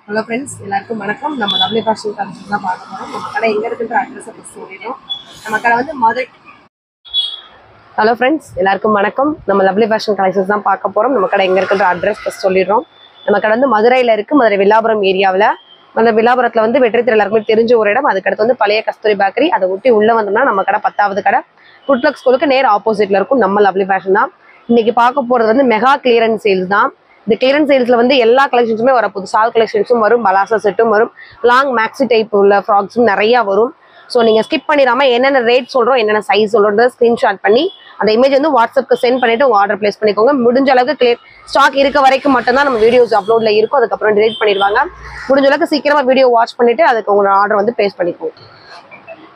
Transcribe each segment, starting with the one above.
Hello friends, எல்லாருக்கும் வணக்கம். நம்ம லவ்லி ஃபேஷன் கலெக்ஷன் தான் பார்க்க போகிறோம். நம்ம கடை எங்கே இருக்குன்ற அட்ரஸை ஃபஸ்ட் சொல்லிடுறோம். நம்ம கடை வந்து மதுரை. ஹலோ ஃப்ரெண்ட்ஸ், எல்லாருக்கும் வணக்கம். நம்ம லவ்லி ஃபேஷன் கலெக்ஷன்ஸ் தான் பார்க்க போகிறோம். நம்ம கடை எங்கே இருக்குன்ற அட்ரஸ் ஃபஸ்ட் சொல்லிடுறோம். நம்ம கடை வந்து மதுரையில் இருக்குது. மதுரை வில்லாபுரம் ஏரியாவில். அந்த வில்லாபுரத்தில் வந்து வெற்றி எல்லாருக்குமே தெரிஞ்ச ஒரு இடம். அதுக்கடுத்து வந்து பழைய கஸ்தூரி பேக்கரி. அதை ஒட்டி உள்ளே வந்தோம்னா நம்ம கடை 10வது கடை. ஃபுட்லக் ஸ்கூலுக்கு நேர் ஆப்போசிட்டில் இருக்கும் நம்ம லவ்லி ஃபேஷன் தான். இன்னைக்கு பார்க்க போகிறது வந்து மெகா கிளியரன்ஸ் சேல்ஸ் தான். இந்த கிளியரன்ஸ் சேல்ஸ்ல வந்து எல்லா கலெக்ஷன்ஸுமே வரப்போகுது. சால் கலெக்ஷன்ஸும் வரும், பலாசா செட்டும் வரும், லாங் மேக்ஸி டைப் உள்ள ஃப்ராக்ஸும் நிறையா வரும். ஸோ நீங்கள் ஸ்கிப் பண்ணிடாமல் என்னென்ன ரேட் சொல்கிறோம், என்னென்ன சைஸ் சொல்கிறோன்றத ஸ்க்ரீன்ஷாட் பண்ணி அந்த இமேஜ் வந்து வாட்ஸ்அப்க்கு சென்ட் பண்ணிட்டு உங்கள் ஆர்டர் பிளேஸ் பண்ணிக்கோங்க. முடிஞ்ச அளவுக்கு கிளியர் ஸ்டாக் இருக்க வரைக்கும் மட்டும்தான் நம்ம வீடியோஸ் அப்லோட்ல இருக்கும். அதுக்கப்புறம் டிலீட் பண்ணிடுவாங்க. முடிஞ்ச அளவுக்கு சீக்கிரமாக வீடியோ வாட்ச் பண்ணிட்டு அதுக்கு உங்களோட ஆர்டர் வந்து பிளேஸ் பண்ணிக்கோங்க.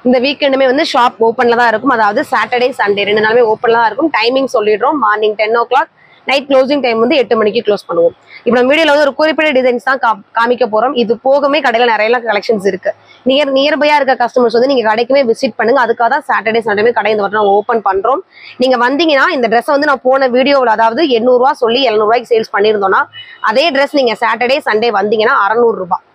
இந்த வீக்கெண்டுமே வந்து ஷாப் ஓப்பன்ல தான் இருக்கும். அதாவது சாட்டர்டே சண்டே 2 நாளுமே ஓப்பன்ல தான் இருக்கும். டைமிங் சொல்லிடுறோம். Morning 10 o'clock, night closing time வந்து 8 மணிக்கு க்ளோஸ் பண்ணுவோம். இப்போ நம்ம வீடியோல வந்து ஒரு குறிப்பிட்ட டிசைன்ஸ் தான் காமிக்க போறோம். இது போகவே கடையில நிறைய கலெக்ஷன்ஸ் இருக்கு. நியர்பையா இருக்க கஸ்டமர்ஸ் வந்து நீங்க கடைக்குமே விசிட் பண்ணுங்க. அதுக்காக தான் சாட்டர்டே சண்டே கடை இந்த வாரம் நாங்கள் ஓப்பன் பண்றோம். நீங்க வந்தீங்கன்னா இந்த ட்ரெஸ் வந்து நான் போன வீடியோவில் அதாவது 800 ரூபா சொல்லி 700 ரூபாய்க்கு சேல்ஸ் பண்ணியிருந்தோம்னா அதே ட்ரெஸ் நீங்க சாட்டர்டே சண்டே வந்தீங்கன்னா 600 ரூபாய்.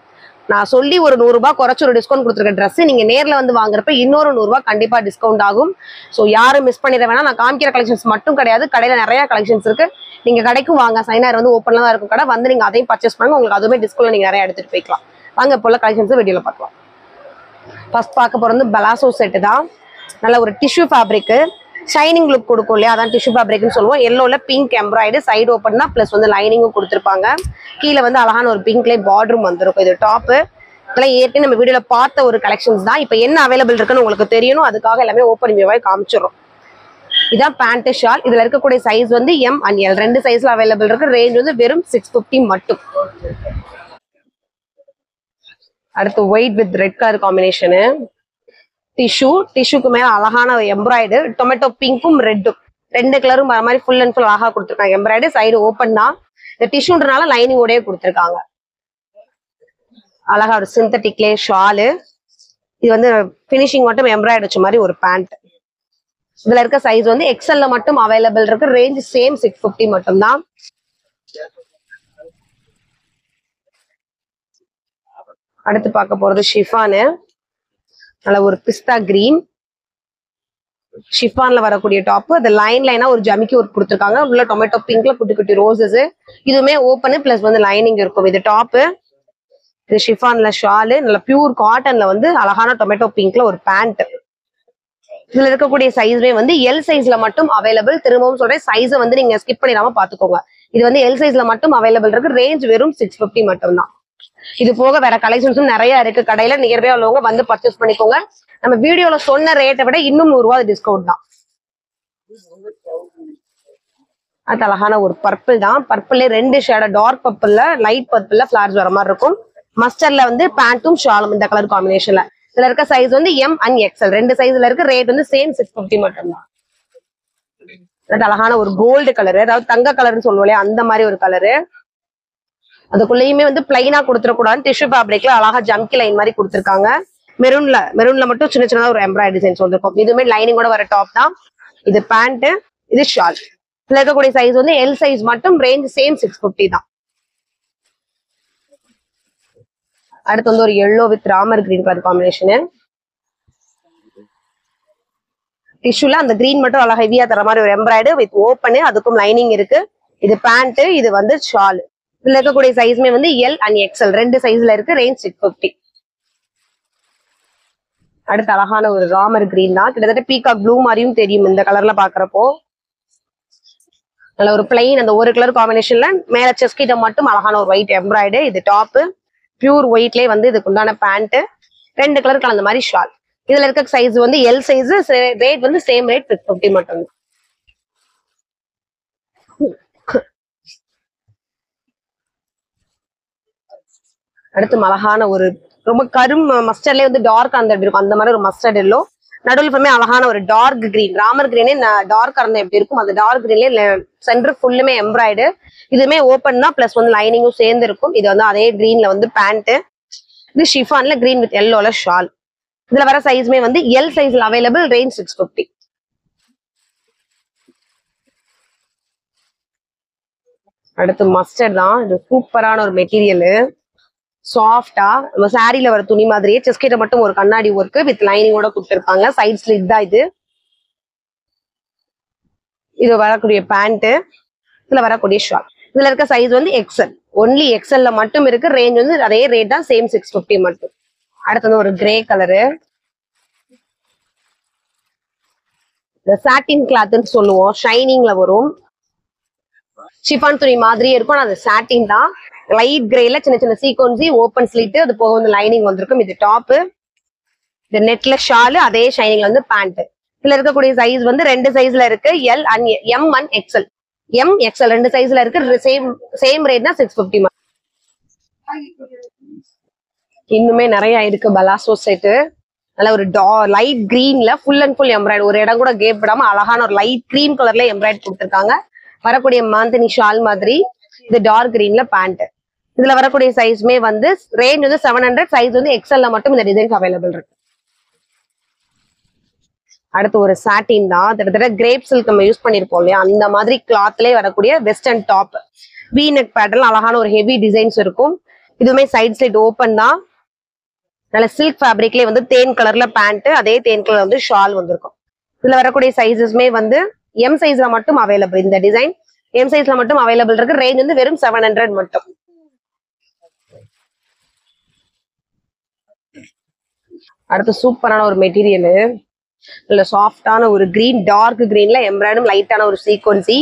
நான் சொல்லி ஒரு 100 ரூபாய் குறைச்சு ஒரு டிஸ்கவுண்ட் கொடுத்துருக்க ட்ரெஸ் நீங்க நேர்ல வந்து வாங்குறப்ப இன்னொரு 100 ரூபாய் கண்டிப்பா டிஸ்கவுண்ட் ஆகும். ஸோ யாரும் மிஸ் பண்ணிட வேணா. நான் காமிக்கிற கலெக்ஷன்ஸ் மட்டும் கிடையாது, கடையில நிறைய கலெக்ஷன்ஸ் இருக்கு. நீங்க கடைக்கும் வாங்க. சைனார் வந்து ஓப்பன்ல தான் இருக்கும் கடை. வந்து நீங்க அதையும் பர்ச்சேஸ் பண்ணுங்க. உங்களுக்கு அதுவுமே டிஸ்கவுண்ட் நீங்க நிறைய எடுத்துட்டு போய்க்கலாம். வாங்க போல கலெக்ஷன்ஸ் வீடியோல பார்க்கலாம். ஃபர்ஸ்ட் பார்க்க போறது பலாசோ செட் தான். நல்ல ஒரு டிஷ்யூ ஃபேப்ரிக், ஷைனிங் லுக் கொடுக்கும் இல்லையா, அதான் டிஷ்யூ ஃபேப்ரிக்னு சொல்லுவோம். எல்லோல பிங்க் எம்ப்ராய்டு, சைடு ஓப்பன் தான், பிளஸ் வந்து லைனிங்கும் கொடுத்துருப்பாங்க. கீழே வந்து அழகான ஒரு பிங்க்லேயே பார்டரும் வந்திருக்கும். இது டாப்பு. இதெல்லாம் ஏற்கனவே நம்ம வீடியோல பார்த்த ஒரு கலெக்ஷன்ஸ் தான். இப்போ என்ன அவைலபிள் இருக்குன்னு உங்களுக்கு தெரியணும். அதுக்காக எல்லாமே ஓப்பன் வியூவாக காமிச்சிடும். இதான் பேண்ட் ஷால். இதுல இருக்கக்கூடிய சைஸ் வந்து M and L 2 சைஸ்ல அவைலபிள் இருக்கு. ரேஞ்ச் வந்து வெறும் 650 மட்டும். அடுத்து white with red colour combination. டிஷ்யூக்கு மேல அழகான எம்ப்ராய்டு, டொமேட்டோ பிங்க்கும் ரெட்டும் 2 கலரும் வர மாதிரி ஃபுல் அண்ட் ஃபுல் அழகா கொடுத்துருக்காங்க. எம்ப்ராய்டு சைடு ஓப்பன் தான். இந்த டிஷ்யூன்றனால லைனிங் ஓடே கொடுத்துருக்காங்க. அழகா ஒரு சிந்தட்டிக்லே ஷாலு. இது வந்து பினிஷிங் மட்டும் எம்ப்ராய்டு வச்ச மாதிரி ஒரு பேண்ட். இதுல இருக்க சைஸ் வந்து எக்ஸ்எல்ல மட்டும் அவைலபிள் இருக்கு. ரேஞ்ச் சேம் 650 மட்டும் தான். அடுத்து பார்க்க போறது ஷிஃபானு. நல்ல ஒரு பிஸ்தா கிரீன் ஷிஃபான்ல வரக்கூடிய டாப். அது லைனா ஒரு ஜமிக்கி ஒர்க் கொடுத்துருக்காங்க. உள்ள டொமேட்டோ பிங்க்ல குட்டி குட்டி ரோசஸ். இதுவுமே ஓப்பனு பிளஸ் வந்து லைனிங் இருக்கும். இது டாப்பு. இது ஷிஃபான்ல ஷாலு. நல்ல பியூர் காட்டன்ல வந்து அழகான டொமேட்டோ பிங்க்ல ஒரு பேண்ட். இதுல இருக்கக்கூடிய சைஸ்மே வந்து எல் சைஸ்ல மட்டும் அவைலபிள். திரும்பவும் சொல்றேன், சைஸை வந்து நீங்க ஸ்கிப் பண்ணிடாம பாத்துக்கோங்க. இது வந்து எல் சைஸ்ல மட்டும் அவைலபிள் இருக்கு. ரேஞ்ச் வெறும் 650 மட்டும் தான். இது போக வேற கலெக்ஷன்ஸும் நிறைய இருக்கு கடையில. நியர்பை உள்ளவங்க வந்து பர்ச்சேஸ் பண்ணிக்கோங்க. நம்ம வீடியோல சொன்ன ரேட்டை விட இன்னும் 100 ரூபாய் டிஸ்கவுண்ட் தான். அது அழகான ஒரு பர்பிள் தான். பர்பிள்ல 2 ஷேடோ, டார்க் பர்பிள்ல லைட் பர்பிள்ல ஃபிளார்ஸ் வர மாதிரி இருக்கும். மஸ்டர்ட்ல வந்து பேண்ட்டும் ஷாலும் இந்த கலர் காம்பினேஷன்ல. இதுல இருக்க சைஸ் வந்து M and XL 2 சைஸ்ல இருக்கு. ரேட் வந்து சேம் 650 மட்டும் தான். அது அழகான ஒரு கோல்டு கலரு, அதாவது தங்க கலர்னு சொல்லுவோம் இல்லையா, அந்த மாதிரி ஒரு கலரு. அதுக்குள்ளேயுமே வந்து பிளைனா கொடுத்துடக்கூடாது. டிஷ்யூ ஃபேப்ரிக்ல அழகா ஜம்கி லைன் மாதிரி கொடுத்துருக்காங்க. மெரூன்ல மட்டும் சின்ன சின்னதா ஒரு எம்ப்ராய்டரி டிசைன்ஸ் வந்திருக்கும். இதுவுமே லைனிங்கோட வர டாப் தான். இது பேண்ட், இது ஷால். இதுல இருக்கக்கூடிய சைஸ் வந்து எல் சைஸ் மட்டும். ரேஞ்ச் சேம் 650 தான். அடுத்து வந்து ஒரு yellow with Ramar green colour combination. டிஷ்யூல அந்த கிரீன் மட்டும் அழகா ஹெவியா தர மாதிரி ஒரு எம்ப்ராய்டு வித் ஓப்பனு, அதுக்கும் லைனிங் இருக்கு. இது பேண்ட், இது வந்து ஷால். இதுல இருக்கக்கூடிய சைஸ்மே வந்து எல் அண்ட் XL 2 சைஸ்ல இருக்கு. ரேஞ்ச் 650. அடுத்து அழகான ஒரு ராமர் கிரீன் தான். கிட்டத்தட்ட பீகாக் ப்ளூ மாதிரியும் தெரியும் இந்த கலர்ல பாக்குறப்போ. நல்ல ஒரு பிளைன் அந்த ஒரு கலர் காம்பினேஷன்ல மேல செஸ்ட் கிட்ட மட்டும் அழகான ஒரு ஒயிட் எம்ப்ராய்டு. இது டாப்பு. பியூர் ஒயிட்லேயே வந்து இதுக்கு உண்டான பேண்ட். 2 கலர் கலந்த மாதிரி ஷால். இதுல இருக்க சைஸ் வந்து எல் சைஸ். ரேட் வந்து சேம் ரேட் 650 மட்டும். அடுத்து அழகான ஒரு ரொம்ப மஸ்டர்ட்லயே வந்து டார்க் அந்த எப்படி இருக்கும் அந்த மாதிரி ஒரு மஸ்டர்ட் எல்லோ. நடுவில் அழகான ஒரு டார்க் கிரீன், ராமர் கிரீனே டார்க் இருந்தா எப்படி இருக்கும் அந்த டார்க் கிரீன்ல சென்டர் ஃபுல்லுமே எம்ப்ராய்டு. இதுமே ஓப்பன் தான், பிளஸ் வந்து லைனிங்கும் சேர்ந்து இருக்கும். இது வந்து அதே கிரீன்ல வந்து பேண்ட். இது ஷிஃபான்ல கிரீன் வித் எல்லோல ஷால். இதுல வர சைஸ்மே வந்து எல் சைஸ்ல அவைலபிள். ரேஞ்ச் 650. அடுத்து மஸ்டர்ட் தான். இது சூப்பரான ஒரு மெட்டீரியல். சாஃப்டா நம்ம சாரியில வர துணி மாதிரியே செஸ்ட் கிட்ட மட்டும் ஒரு கண்ணாடி ஒர்க் வித் லைனிங்கோட கொடுத்துருப்பாங்க. சைட் ஸ்லிட் தான் இது. இது வரக்கூடிய பேண்ட், இதுல வரக்கூடிய ஷால். இதுல இருக்க சைஸ் வந்து எக்ஸ்எல். ஒன்லி எக்ஸ்எல்ல மட்டும் இருக்கு. ரேஞ்ச் வந்து அதே ரேட் தான், சேம் 650 மட்டும். அடுத்து வந்து ஒரு கிரே கலரு, சாட்டின் கிளாத்னு சொல்லுவோம், ஷைனிங்ல வரும். ஷிஃபான் துணி மாதிரியே இருக்கும், அது சாட்டின் தான். லைட் கிரேல சின்ன சின்ன சீக்வன்சி, ஓப்பன் ஸ்லீட், அது போக வந்து லைனிங் வந்திருக்கும். இது டாப், இந்த நெட்ல ஷாலு, அதே ஷைனிங்ல வந்து பேண்ட். இதுல இருக்கக்கூடிய சைஸ் வந்து 2 சைஸ்ல இருக்கு, L and M and XL. M XL 2 சைஸ்ல இருக்கு. சேம் ரேட் தான் 650. இன்னுமே நிறைய இருக்கு. பலாசோ செட்டு நல்ல ஒரு லைட் கிரீன்ல ஃபுல் அண்ட் ஃபுல் எம்ப்ராய்டு, ஒரு இடம் கூட கேப் விடாம அழகான ஒரு லைட் கிரீம் கலர்ல எம்ப்ராய்டு கொடுத்துருக்காங்க. வரக்கூடிய மாந்தினி ஷால் மாதிரி. இது டார்க் கிரீன்ல பேண்ட். இதுல வரக்கூடிய சைஸ்மே வந்து ரேஞ்ச் வந்து 700, சைஸ் வந்து எக்ஸ்எல்ல மட்டும் இந்த டிசைன்ஸ் அவைலபிள் இருக்கு. அடுத்து ஒரு சாட்டின் தான், கிட்டத்தட்ட கிரேப் சில்க் நம்ம யூஸ் பண்ணிருப்போம் இல்லையா, அந்த மாதிரி கிளாத்லயே வரக்கூடிய western top. We neck pattern, அழகான ஒரு ஹெவி டிசைன்ஸ் இருக்கும். இதுவுமே சைட் ஸ்லிட் ஓப்பன் தான். நல்ல சில்க் ஃபேப்ரிக்லயே வந்து தேன் கலர்ல பேண்ட், அதே தேன் கலர் வந்து ஷால் வந்திருக்கும். இதுல வரக்கூடிய சைஸஸ்மே வந்து எம் சைஸ்ல மட்டும் அவைலபிள். இந்த டிசைன் எம் சைஸ்ல மட்டும் அவைலபிள் இருக்கு. ரேஞ்ச் வந்து வெறும் 700 மட்டும். அடுத்து சூப்பரான ஒரு மெட்டீரியல், நல்ல சாஃப்டான ஒரு கிரீன், டார்க் கிரீன்ல எம்ப்ராய்டும் லைட்டான ஒரு சீக்வன்சி.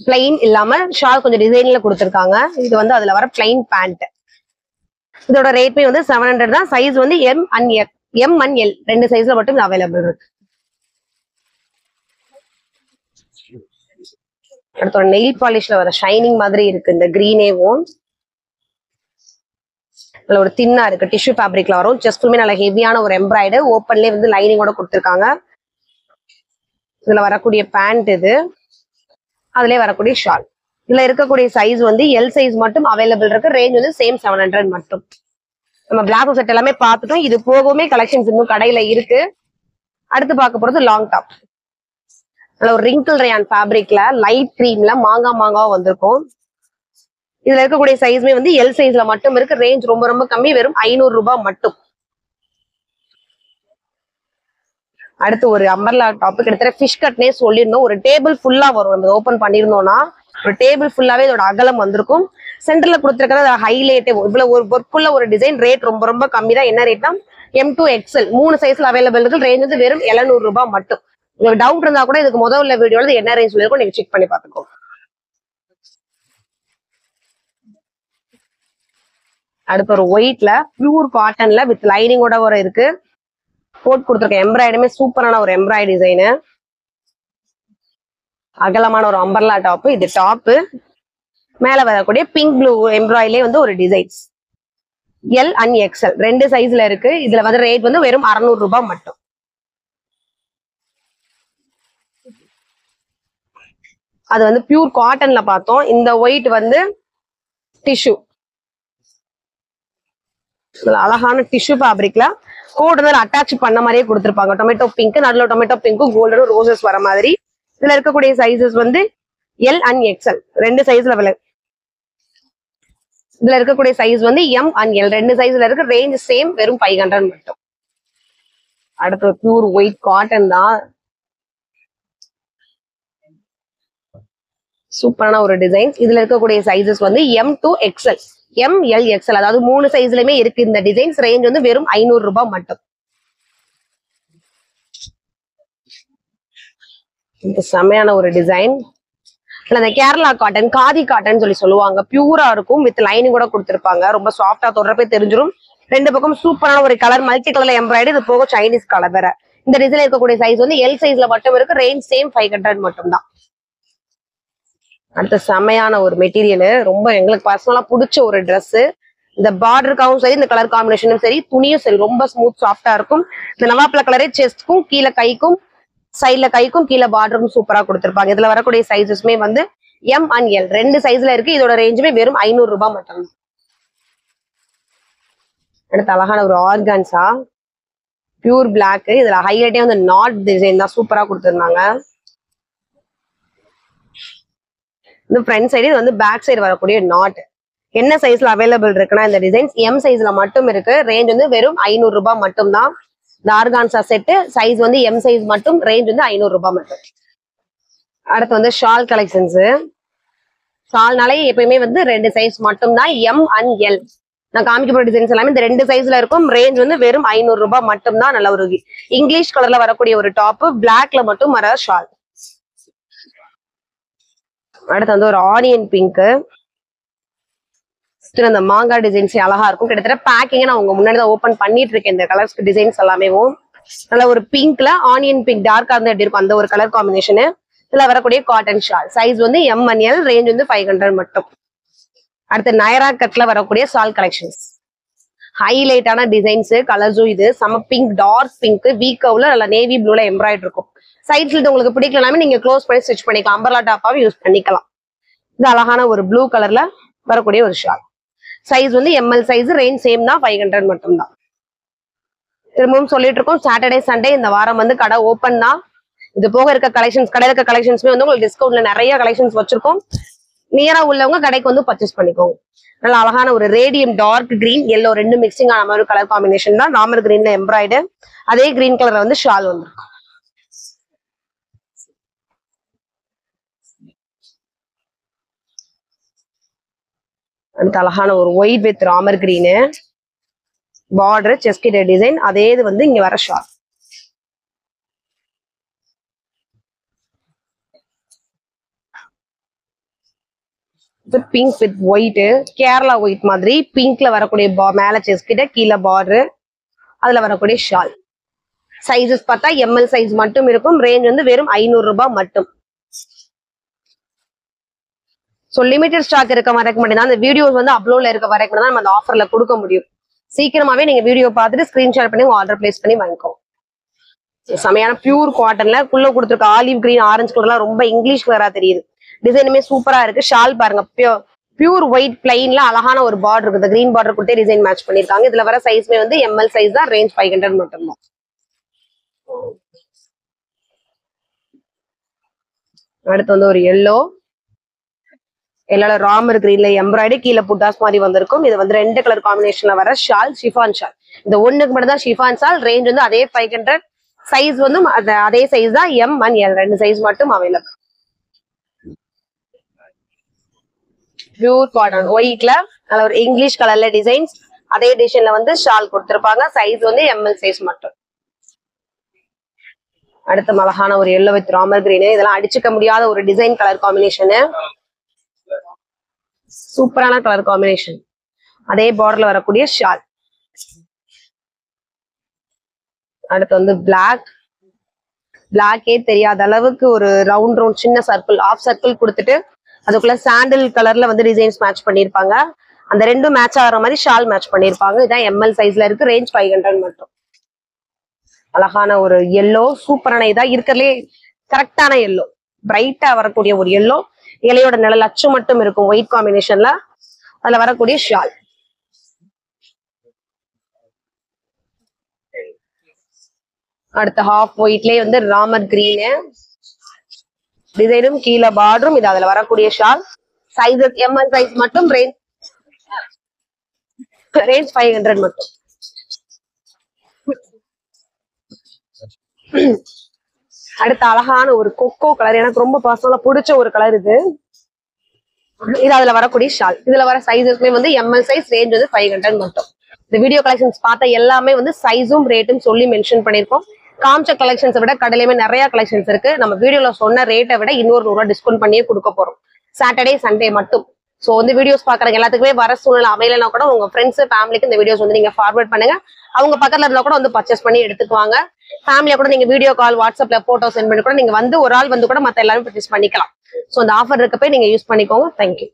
பிளைன் இல்லாம ஷால் கொஞ்சம் டிசைன்ல கொடுத்துருக்காங்க. இது வந்து அதுல வர பிளைன் பேண்ட். இதோட ரேட்மே வந்து 700 தான். சைஸ் வந்து எம் அண்ட் எல் 2 சைஸ்ல மட்டும் அவைலபிள் இருக்கு. அடுத்த நெயில் பாலிஷ்ல வர ஷைனிங் மாதிரி இருக்கு. இந்த கிரீனேவும் நல்ல ஒரு தின்னா இருக்கு, டிஷ்யூ ஃபேப்ரிக்ல வரும். ஜஸ்ட்மே நல்ல ஹெவியான ஒரு எம்ப்ராய்டு, ஓப்பன்லேயே வந்து லைனிங்கோட கொடுத்துருக்காங்க. இதுல வரக்கூடிய பேண்ட் இது, அதுலயே வரக்கூடிய ஷால். இதுல இருக்கக்கூடிய சைஸ் வந்து எல் சைஸ் மட்டும் அவைலபிள் இருக்கு. ரேஞ்ச் வந்து சேம் 700 மட்டும். நம்ம பிளாக் செட் எல்லாமே பார்த்துட்டோம். இது போகவுமே கலெக்ஷன்ஸ் இன்னும் கடையில இருக்கு. அடுத்து பார்க்க போறது லாங் டாப். நல்ல ஒரு ரிங்கிள் ரயான் ஃபேப்ரிக்ல லைட் கிரீம்ல மாங்காவா வந்திருக்கும். இதுல இருக்கக்கூடிய சைஸ்மே வந்து எல் சைஸ்ல மட்டும் இருக்கு. ரேஞ்ச் ரொம்ப ரொம்ப கம்மி, வெறும் 500 ரூபாய் மட்டும். அடுத்து ஒரு அம்பர்லா டாப், கிட்டத்தட்ட ஃபிஷ் கட்னே சொல்லியிருந்தோம். ஒரு டேபிள் ஃபுல்லா வரும். நம்ம ஓபன் பண்ணிருந்தோம்னா ஒரு டேபிள் ஃபுல்லாவே இதோட அகலம் வந்திருக்கும். சென்டர்ல கொடுத்துருக்கிறது ஹைலைட்டே. இவ்வளவு ஒரு ஒர்க்குள்ள ஒரு டிசைன். ரேட் ரொம்ப ரொம்ப கம்மி தான். என்ன ரேட்னா எம் டு எக்ஸ்எல் 3 சைஸ்ல அவைலபிள் இருக்கு. ரேஞ்ச் வந்து வெறும் 700 ரூபாய் மட்டும். உங்களுக்கு டவுட் இருந்தா கூட இதுக்கு முதல்ல வீடியோல என்ன ரேஞ்ச் இருக்கும் நீங்க செக் பண்ணி பாத்துக்கோங்க. அடுத்து ஒரு ஒயிட்ல பியூர் காட்டன்ல வித் லைனிங்கோட வர இருக்கு. போட் கொடுத்துருக்க எம்ப்ராய்டுமே சூப்பரான ஒரு எம்ப்ராய்டு டிசைனு. அகலமான ஒரு அம்பர்லா டாப். இது டாப், மேல வரக்கூடிய பிங்க் ப்ளூ எம்ப்ராய்ட்லயே வந்து ஒரு டிசைன்ஸ். எல் அண்ட் எக்ஸ்எல் 2 சைஸ்ல இருக்கு. இதுல வந்து ரேட் வந்து வெறும் 600 ரூபாய் மட்டும். அது வந்து பியூர் காட்டன்ல பார்த்தோம். இந்த ஒயிட் வந்து டிஷ்யூ, அழகான டிஷ்யூ ஃபேப்ரிக்ல கோட் அட்டாச் பண்ண மாதிரியே கொடுத்துருப்பாங்க. டொமேட்டோ பிங்க், நடுவில் டொமேட்டோ பிங்க்கும் கோல்டனும் ரோசஸ் வர மாதிரி. இதுல இருக்கக்கூடிய சைசஸ் வந்து எல் அண்ட் எக்ஸ்எல் 2 சைஸ்ல விலை. இதுல இருக்கக்கூடிய சைஸ் வந்து எம் அண்ட் எல் 2 சைஸ்ல இருக்கு. ரேஞ்ச் சேம், வெறும் 500 மட்டும். அடுத்து பியூர் ஒயிட் காட்டன் தான். சூப்பரான ஒரு டிசைன். இதுல இருக்கக்கூடிய சைசஸ் வந்து M to XL, M L XL, அதாவது 3 சைஸ்லயுமே இருக்கு இந்த டிசைன்ஸ். ரேஞ்ச் வந்து வெறும் 500 ரூபாய் மட்டும். இது செமையான ஒரு டிசைன். அந்த கேரளா காட்டன், காதி காட்டன் சொல்லி சொல்லுவாங்க. பியூரா இருக்கும், வித் லைனிங் கூட கொடுத்துருப்பாங்க. ரொம்ப சாஃப்டா தொடர்பே தெரிஞ்சிடும். 2 பக்கம் சூப்பரான ஒரு கலர், மல்டி கலர்ல எம்ப்ராய்டு. இது போக சைனீஸ் கலர் வேற. இந்த டிசைன்ல இருக்கக்கூடிய சைஸ் வந்து எல் சைஸ்ல மட்டும் இருக்கு. ரேஞ்ச் சேம் 500 மட்டும் தான். அடுத்த செமையான ஒரு மெட்டீரியல், ரொம்ப எங்களுக்கு பர்சனலா பிடிச்ச ஒரு ட்ரெஸ். இந்த பார்டருக்காவும் சரி, இந்த கலர் காம்பினேஷனும் சரி, துணியும் சரி, ரொம்ப ஸ்மூத் சாஃப்டா இருக்கும். இந்த நவாப்ல கலரே செஸ்ட்க்கும் கீழே கைக்கும், சைட்ல கைக்கும் கீழே பார்டருக்கும் சூப்பரா கொடுத்துருப்பாங்க. இதுல வரக்கூடிய சைசஸ்மே வந்து எம் அண்ட் எல் 2 சைஸ்ல இருக்கு. இதோட ரேஞ்சுமே வெறும் 500 ரூபாய் மட்டும். அடுத்து அழகான ஒரு ஆர்கான்ஸா பியூர் பிளாக். இதுல ஹைலைட்டே வந்து நாட் டிசைன் தான் சூப்பரா கொடுத்துருந்தாங்க. இந்த ஃப்ரண்ட் சைடு, இது வந்து பேக் சைடு வரக்கூடிய நாட். என்ன சைஸ்ல அவைலபிள் இருக்குன்னா இந்த டிசைன்ஸ் எம் சைஸ்ல மட்டும் இருக்கு. ரேஞ்ச் வந்து வெறும் 500 ரூபாய் மட்டும் தான். இந்த ஆர்கான்சா செட்டு சைஸ் வந்து எம் சைஸ் மட்டும், ரேஞ்ச் வந்து 500 ரூபாய் மட்டும். அடுத்து வந்து ஷால் கலெக்ஷன்ஸ். ஷால்னாலே எப்பயுமே வந்து 2 சைஸ் மட்டும் தான், எம் அண்ட் எல். நான் காமிக்க போற டிசைன்ஸ் எல்லாமே இந்த 2 சைஸ்ல இருக்கும். ரேஞ்ச் வந்து வெறும் 500 ரூபாய் மட்டும் தான். நல்ல ஒரு இங்கிலீஷ் கலர்ல வரக்கூடிய ஒரு டாப், பிளாக்ல மட்டும் வர ஷால். அடுத்து வந்து ஒரு ஆனியன் பிங்க். அந்த மாங்கா டிசைன்ஸ் அழகா இருக்கும். கிட்டத்தட்ட பேக்கிங் நான் உங்க முன்னாடி தான் ஓபன் பண்ணிட்டு இருக்கேன். இந்த கலர்ஸ் டிசைன்ஸ் எல்லாமே நல்ல ஒரு பிங்க்ல ஆனியன் பிங்க் டார்க்கா இருந்தா எப்படி இருக்கும் அந்த ஒரு கலர் காம்பினேஷன். இதுல வரக்கூடிய காட்டன் ஷால் சைஸ் வந்து எம் அண்ட் எல், ரேஞ்ச் வந்து 500 மட்டும். அடுத்து நயரா கட்ல வரக்கூடிய ஷால் கலெக்ஷன்ஸ். ஹைலைட்டான டிசைன்ஸ், கலர்ஸும் இது செம பிங்க், டார்க் பிங்க், வீக்கவுல நல்ல நேவி ப்ளூல எம்ப்ராய்டரி இருக்கும். சைட்ஸ்ல உங்களுக்கு பிடிக்கலாமே நீங்க க்ளோஸ் பண்ணி ஸ்டிச் பண்ணிக்கலாம். அம்பர்லா டாப்பாவே யூஸ் பண்ணிக்கலாம். இது அழகான ஒரு ப்ளூ கலர்ல வரக்கூடிய ஒரு ஷால். சைஸ் வந்து எம்எல் சைஸ், ரேஞ்ச் சேம் தான், 500 மட்டும் தான். திரும்பவும் சொல்லிட்டு இருக்கோம், சாட்டர்டே சண்டே இந்த வாரம் வந்து கடை ஓப்பன் தான். இது போக இருக்க கலெக்ஷன்ஸ், கடை இருக்க கலெக்ஷன்ஸ்மே வந்து உங்களுக்கு டிஸ்கவுண்ட்ல நிறைய கலெக்ஷன்ஸ் வச்சிருக்கோம். நியரா உள்ளவங்க கடைக்கு வந்து பர்ச்சேஸ் பண்ணிக்கோங்க. நல்ல அழகான ஒரு ரேடியம் டார்க் கிரீன், எல்லோ ரெண்டு மிக்சிங் ஆன மாதிரி கலர் காம்பினேஷன் தான். ராமர் கிரீன்ல எம்ப்ராய்டர், அதே கிரீன் கலர்ல வந்து ஷால் வந்துருக்கும். அடுத்து அழகான ஒரு white with Ramar green, border chest design, அதே இது வந்து இங்க வர shawl. Pink with white, Kerala white மாதிரி பிங்க்ல வரக்கூடிய மேல செஸ்ட் கிட்ட கீழே பார்டர், அதுல வரக்கூடிய ஷால். சைஸஸ் பார்த்தா எம்எல் சைஸ் மட்டும் இருக்கும். ரேஞ்ச் வந்து வெறும் 500 ரூபாய் மட்டும். ஸோ லிமிடெட் ஸ்டாக் இருக்க வரைக்கும் மட்டும் தான் அந்த வீடியோஸ் வந்து அப்லோட்ல இருக்க வரைக்கும் தான் நம்ம அந்த ஆஃபர்ல கொடுக்க முடியும். சீக்கிரமாவே நீங்க வீடியோ பார்த்துட்டு ஸ்கிரீன்ஷாட் பண்ணி ஆர்டர் பிளேஸ் பண்ணி வாங்கிக்கோங்க. செமையான பியூர் காட்டன்ல குள்ள கொடுத்துருக்க ஆலிவ் கிரீன், ஆரஞ்சு கலர்லாம் ரொம்ப இங்கிலீஷ் கலரா தெரியுது. டிசைனுமே சூப்பரா இருக்கு. ஷால் பாருங்க, பியூர் ஒயிட் பிளைன்ல அழகான ஒரு பார்டர் இருக்குது. கிரீன் பார்டர் கொடுத்தே டிசைன் மேட்ச் பண்ணிருக்காங்க. இதுல வர சைஸ்மே வந்து எம்எல் சைஸ் தான், ரேஞ்ச் 500 மட்டும் தான். அடுத்து வந்து ஒரு எல்லோ ராமர் கிரீன்ல எம்ப்ராய்டரி, கீழே புட்டாஸ் மாதிரி வந்திருக்கும். இது வந்து 2 கலர் காம்பினேஷன்ல வர ஷால், ஷிஃபான் ஷால். இந்த ஒண்ணுக்கு மட்டும் தான் ஷிஃபான் ஷால். ரேஞ்ச் வந்து அதே 500. சைஸ் வந்து அதே சைஸ் தான், எம் அண்ட் எல் 2 சைஸ் மட்டும் அவைலபிள். பியூர் காட்டன் ஒயிட்ல நல்ல ஒரு இங்கிலீஷ் கலர்ல டிசைன்ஸ், அதே டிசைன்ல வந்து ஷால் கொடுத்திருப்பாங்க. சைஸ் வந்து எம்எல் சைஸ் மட்டும். அடுத்த அழகான ஒரு எல்லோ வித் ராமர் கிரீன், இதெல்லாம் அடிச்சுக்க முடியாத ஒரு டிசைன் கலர் காம்பினேஷன். சூப்பரான கலர் காம்பினேஷன், அதே பார்டர்ல வரக்கூடிய ஷால். அடுத்து வந்து பிளாக்கே தெரியாத அளவுக்கு ஒரு ரவுண்ட் சின்ன சர்க்கிள், ஆஃப் சர்க்கிள் கொடுத்துட்டு அதுக்குள்ள சாண்டில் கலர்ல வந்து டிசைன்ஸ் மேட்ச் பண்ணிருப்பாங்க. அந்த ரெண்டும் மேட்ச் ஆகிற மாதிரி ஷால் மேட்ச் பண்ணிருப்பாங்க. இதான் எம்எல் சைஸ்ல இருக்கு. ரேஞ்ச் 500 மட்டும். அழகான ஒரு எல்லோ, சூப்பரான இதா இருக்கிறதுலே கரெக்டான எல்லோ, பிரைட்டா வரக்கூடிய ஒரு எல்லோ. இலையோட நிழல் அச்சு மட்டும் இருக்கும் ஒயிட் காம்பினேஷன்ல. அதுல வரக்கூடிய ஷால். அடுத்த ஹாஃப் ஒயிட்லயே வந்து ராமர் கிரீனு டிசைனும், கீழே பார்டரும், இது அதுல வரக்கூடிய ஷால். சைஸஸ் எம்எல் சைஸ் மட்டும், ரேஞ்ச் 500 மட்டும். அடுத்த அழகான ஒரு கொக்கோ கலர், எனக்கு ரொம்ப பர்சனலா பிடிச்ச ஒரு கலர் இது. இது அதுல வரக்கூடிய ஷால். இதுல வர சைஸஸ்மே வந்து எம்எல் சைஸ், ரேஞ்ச் வந்து 500 மட்டும். இந்த வீடியோ கலெக்ஷன்ஸ் பார்த்த எல்லாமே வந்து சைஸும் ரேட்டும் சொல்லி மென்ஷன் பண்ணிருக்கோம். காமிச்ச கலெக்ஷன்ஸை விட கடையிலுமே நிறைய கலெக்ஷன்ஸ் இருக்கு. நம்ம வீடியோல சொன்ன ரேட்டை விட இன்னொரு 100 ரூபா டிஸ்கவுண்ட் பண்ணியே கொடுக்க போறோம். சாட்டர்டே சண்டே மட்டும். ஸோ வந்து வீடியோஸ் பாக்குறவங்க எல்லாத்துக்குமே வர சூழ்நிலை அமையலனா கூட உங்க ஃப்ரெண்ட்ஸ் ஃபேமிலிக்கு இந்த வீடியோஸ் வந்து நீங்க ஃபார்வர்ட் பண்ணுங்க. அவங்க பக்கத்துல இருந்தா கூட வந்து பர்ச்சேஸ் பண்ணி எடுத்துக்குவாங்க. ஃபேமிலியா கூட நீங்க வீடியோ கால், வாட்ஸ்அப்ல போட்டோ சென்ட் பண்ணி கூட நீங்க வந்து ஒரு ஆள் வந்து கூட மத்த எல்லாரும் பர்ச்சேஸ் பண்ணிக்கலாம். ஸோ அந்த ஆஃபர் இருக்கப்ப நீங்க யூஸ் பண்ணிக்கோங்க. தேங்க்யூ.